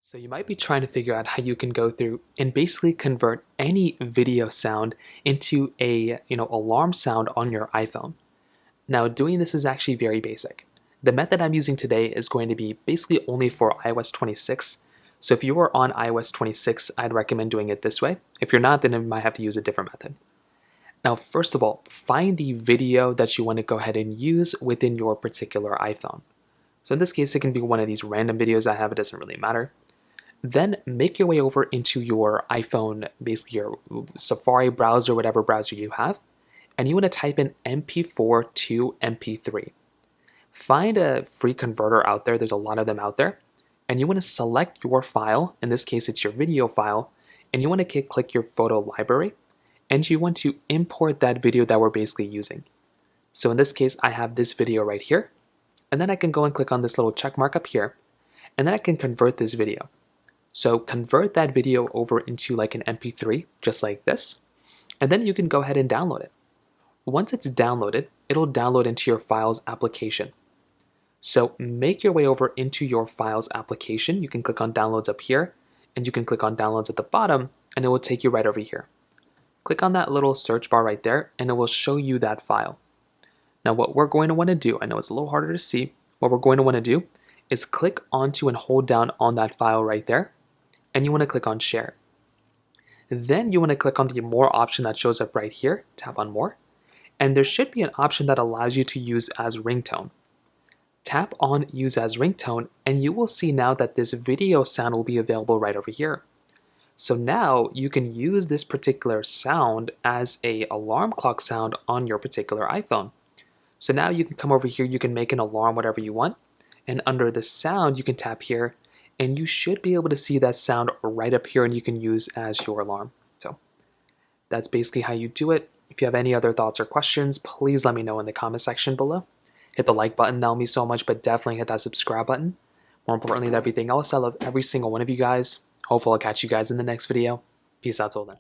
So you might be trying to figure out how you can go through and basically convert any video sound into a alarm sound on your iPhone. Now doing this is actually very basic. The method I'm using today is going to be basically only for iOS 26. So if you are on iOS 26, I'd recommend doing it this way. If you're not, then you might have to use a different method. Now, first of all, find the video that you want to go ahead and use within your particular iPhone. So in this case, it can be one of these random videos I have, it doesn't really matter. Then make your way over into your iPhone, basically your Safari browser, whatever browser you have, and you want to type in MP4 to MP3. Find a free converter out there, there's a lot of them out there, and you want to select your file, in this case it's your video file, and you want to click your photo library, and you want to import that video that we're basically using. So in this case, I have this video right here, and then I can go and click on this little check mark up here, and then I can convert this video. So convert that video over into like an MP3, just like this, and then you can go ahead and download it. Once it's downloaded, it'll download into your Files application. So make your way over into your Files application. You can click on Downloads up here, and you can click on Downloads at the bottom, and it will take you right over here. Click on that little search bar right there, and it will show you that file. Now what we're going to want to do, I know it's a little harder to see, what we're going to want to do is click onto and hold down on that file right there, and you want to click on Share. Then you want to click on the More option that shows up right here, tap on More, and there should be an option that allows you to use as ringtone. Tap on Use as Ringtone, and you will see now that this video sound will be available right over here. So now you can use this particular sound as a alarm clock sound on your particular iPhone. So now you can come over here, you can make an alarm whatever you want, and under the sound you can tap here, and you should be able to see that sound right up here and you can use as your alarm. So that's basically how you do it. If you have any other thoughts or questions, please let me know in the comment section below. Hit the like button, that'll mean so much, but definitely hit that subscribe button. More importantly than everything else, I love every single one of you guys. Hopefully I'll catch you guys in the next video. Peace out till then.